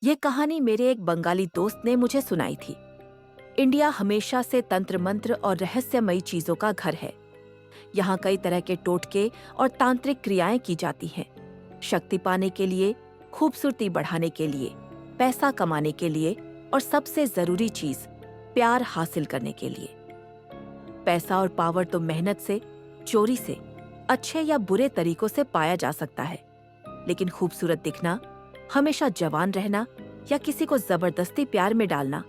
ये कहानी मेरे एक बंगाली दोस्त ने मुझे सुनाई थी। इंडिया हमेशा से तंत्र मंत्र और रहस्यमयी चीजों का घर है। यहाँ कई तरह के टोटके और तांत्रिक क्रियाएं की जाती हैं। शक्ति पाने के लिए, खूबसूरती बढ़ाने के लिए, पैसा कमाने के लिए और सबसे जरूरी चीज प्यार हासिल करने के लिए। पैसा और पावर तो मेहनत से, चोरी से, अच्छे या बुरे तरीकों से पाया जा सकता है, लेकिन खूबसूरत दिखना, हमेशा जवान रहना या किसी को जबरदस्ती प्यार में डालना,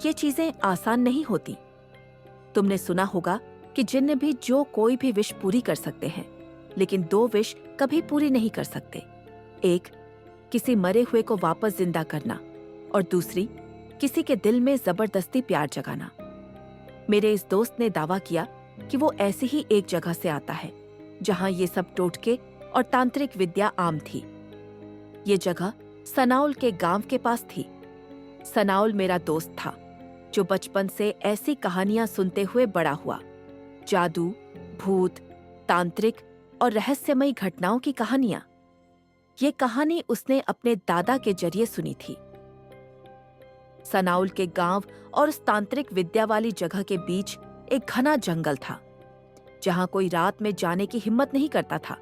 ये चीजें आसान नहीं होती। तुमने सुना होगा कि जिन्न भी जो कोई भी विश पूरी कर सकते हैं, लेकिन दो विश कभी पूरी नहीं कर सकते। एक, किसी मरे हुए को वापस जिंदा करना, और दूसरी, किसी के दिल में जबरदस्ती प्यार जगाना। मेरे इस दोस्त ने दावा किया कि वो ऐसी ही एक जगह से आता है जहां ये सब टोटके और तांत्रिक विद्या आम थी। ये जगह सनाउल के गांव के पास थी। सनाउल मेरा दोस्त था जो बचपन से ऐसी कहानियां सुनते हुए बड़ा हुआ। जादू, भूत, तांत्रिक और रहस्यमयी घटनाओं की कहानियां। ये कहानी उसने अपने दादा के जरिए सुनी थी। सनाउल के गांव और उस तांत्रिक विद्या वाली जगह के बीच एक घना जंगल था जहां कोई रात में जाने की हिम्मत नहीं करता था।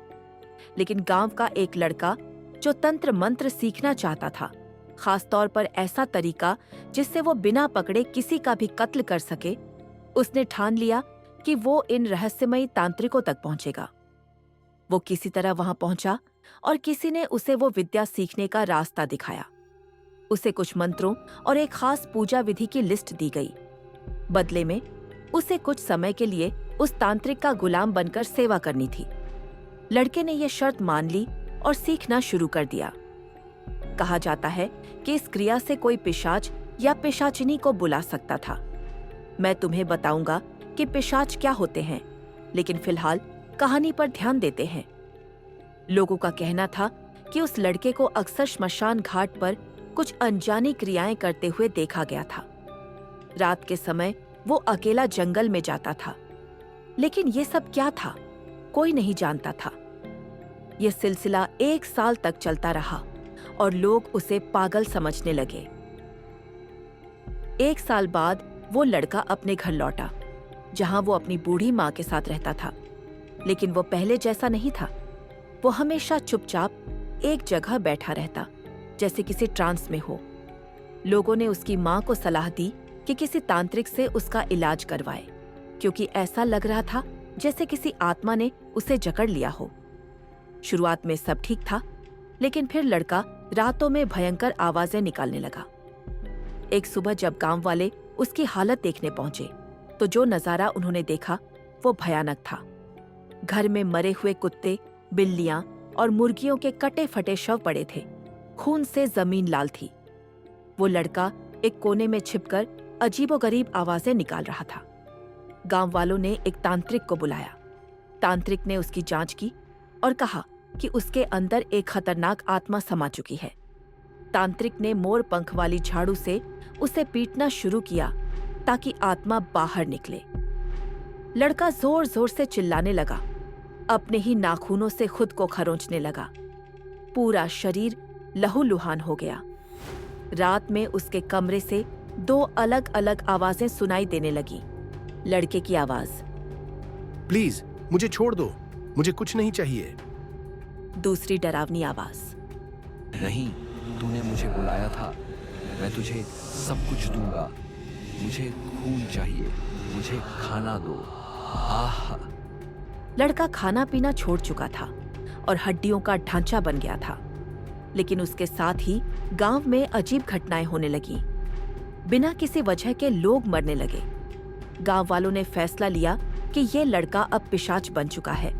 लेकिन गांव का एक लड़का जो तंत्र मंत्र सीखना चाहता था, खास तौर पर ऐसा तरीका जिससे वो बिना पकड़े किसी का भी कत्ल कर सके, उसने ठान लिया कि वो इन रहस्यमयी तांत्रिकों तक पहुंचेगा। वो किसी तरह वहां पहुंचा और किसी ने उसे वो विद्या सीखने का रास्ता दिखाया। उसे कुछ मंत्रों और एक खास पूजा विधि की लिस्ट दी गई। बदले में उसे कुछ समय के लिए उस तांत्रिक का गुलाम बनकर सेवा करनी थी। लड़के ने यह शर्त मान ली और सीखना शुरू कर दिया। कहा जाता है कि इस क्रिया से कोई पिशाच या पिशाचिनी को बुला सकता था। मैं तुम्हें बताऊंगा कि पिशाच क्या होते हैं, लेकिन फिलहाल कहानी पर ध्यान देते हैं। लोगों का कहना था कि उस लड़के को अक्सर श्मशान घाट पर कुछ अनजानी क्रियाएं करते हुए देखा गया था। रात के समय वो अकेला जंगल में जाता था, लेकिन ये सब क्या था, कोई नहीं जानता था। यह सिलसिला 1 साल तक चलता रहा और लोग उसे पागल समझने लगे। 1 साल बाद वो लड़का अपने घर लौटा, जहां वो अपनी बूढ़ी माँ के साथ रहता था। लेकिन वो पहले जैसा नहीं था। वो हमेशा चुपचाप एक जगह बैठा रहता, जैसे किसी ट्रांस में हो। लोगों ने उसकी माँ को सलाह दी कि किसी तांत्रिक से उसका इलाज करवाए, क्योंकि ऐसा लग रहा था जैसे किसी आत्मा ने उसे जकड़ लिया हो। शुरुआत में सब ठीक था, लेकिन फिर लड़का रातों में भयंकर आवाजें निकालने लगा। एक सुबह जब गांव वाले उसकी हालत देखने पहुंचे, तो जो नजारा उन्होंने देखा वो भयानक था। घर में मरे हुए कुत्ते, बिल्लियां और मुर्गियों के कटे फटे शव पड़े थे। खून से जमीन लाल थी। वो लड़का एक कोने में छिपकर अजीबोगरीब आवाजें निकाल रहा था। गांव वालों ने एक तांत्रिक को बुलाया। तांत्रिक ने उसकी जांच की और कहा कि उसके अंदर एक खतरनाक आत्मा समा चुकी है। तांत्रिक ने मोर पंख वाली झाड़ू से उसे पीटना शुरू किया ताकि आत्मा बाहर निकले। लड़का जोर जोर से चिल्लाने लगा, अपने ही नाखूनों से खुद को खरोंचने लगा। पूरा शरीर लहूलुहान हो गया। रात में उसके कमरे से 2 अलग अलग आवाजें सुनाई देने लगी। लड़के की आवाज, प्लीज मुझे छोड़ दो, मुझे कुछ नहीं चाहिए। दूसरी डरावनी आवाज, नहीं, तूने मुझे बुलाया था, मैं तुझे सब कुछ दूंगा। मुझे खून चाहिए, मुझे खाना दो। आह! लड़का खाना पीना छोड़ चुका था और हड्डियों का ढांचा बन गया था। लेकिन उसके साथ ही गांव में अजीब घटनाएं होने लगी। बिना किसी वजह के लोग मरने लगे। गांव वालों ने फैसला लिया कि ये लड़का अब पिशाच बन चुका है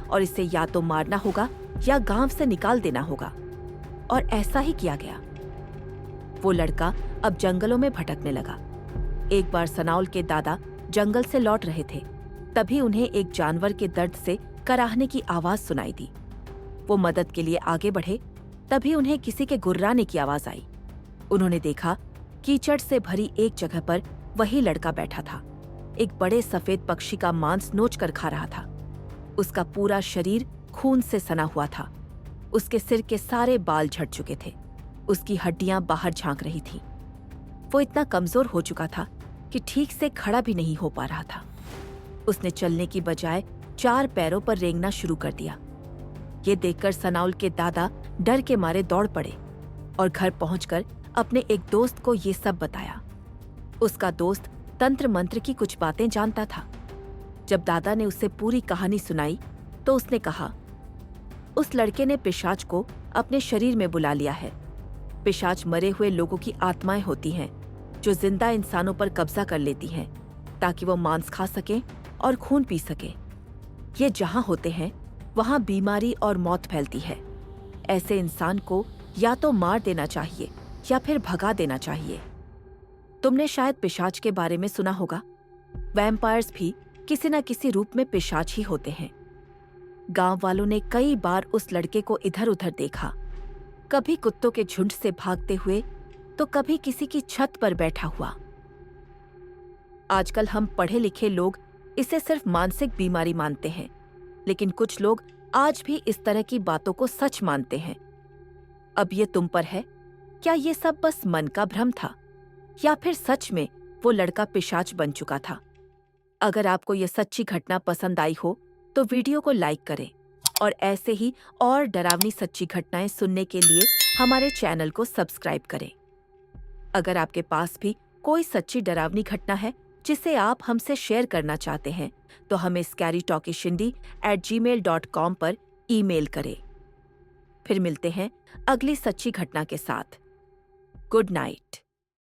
और इसे या तो मारना होगा या गांव से निकाल देना होगा। और ऐसा ही किया गया। वो लड़का अब जंगलों में भटकने लगा। एक बार सनाउल के दादा जंगल से लौट रहे थे, तभी उन्हें एक जानवर के दर्द से कराहने की आवाज सुनाई दी। वो मदद के लिए आगे बढ़े, तभी उन्हें किसी के गुर्राने की आवाज आई। उन्होंने देखा कीचड़ से भरी एक जगह पर वही लड़का बैठा था। एक बड़े सफेद पक्षी का मांस नोच कर खा रहा था। उसका पूरा शरीर खून से सना हुआ था। उसके सिर के सारे बाल झड़ चुके थे। उसकी हड्डियां बाहर झांक रही थीं। वो इतना कमजोर हो चुका था कि ठीक से खड़ा भी नहीं हो पा रहा था। उसने चलने की बजाय 4 पैरों पर रेंगना शुरू कर दिया। ये देखकर सनाउल के दादा डर के मारे दौड़ पड़े और घर पहुंचकर अपने एक दोस्त को ये सब बताया। उसका दोस्त तंत्र मंत्र की कुछ बातें जानता था। जब दादा ने उसे पूरी कहानी सुनाई तो उसने कहा, उस लड़के ने पिशाच को अपने शरीर में बुला लिया है। पिशाच मरे हुए लोगों की आत्माएं होती हैं जो जिंदा इंसानों पर कब्जा कर लेती हैं ताकि वो मांस खा सकें और खून पी सकें। ये जहां होते हैं वहां बीमारी और मौत फैलती है। ऐसे इंसान को या तो मार देना चाहिए या फिर भगा देना चाहिए। तुमने शायद पिशाच के बारे में सुना होगा। वैम्पायर्स भी किसी न किसी रूप में पिशाच ही होते हैं। गांव वालों ने कई बार उस लड़के को इधर उधर देखा, कभी कुत्तों के झुंड से भागते हुए तो कभी किसी की छत पर बैठा हुआ। आजकल हम पढ़े लिखे लोग इसे सिर्फ मानसिक बीमारी मानते हैं, लेकिन कुछ लोग आज भी इस तरह की बातों को सच मानते हैं। अब ये तुम पर है, क्या ये सब बस मन का भ्रम था या फिर सच में वो लड़का पिशाच बन चुका था? अगर आपको ये सच्ची घटना पसंद आई हो तो वीडियो को लाइक करें और ऐसे ही और डरावनी सच्ची घटनाएं सुनने के लिए हमारे चैनल को सब्सक्राइब करें। अगर आपके पास भी कोई सच्ची डरावनी घटना है जिसे आप हमसे शेयर करना चाहते हैं तो हमें scarytalkishindi@gmail.com पर ईमेल करें। फिर मिलते हैं अगली सच्ची घटना के साथ। Good night.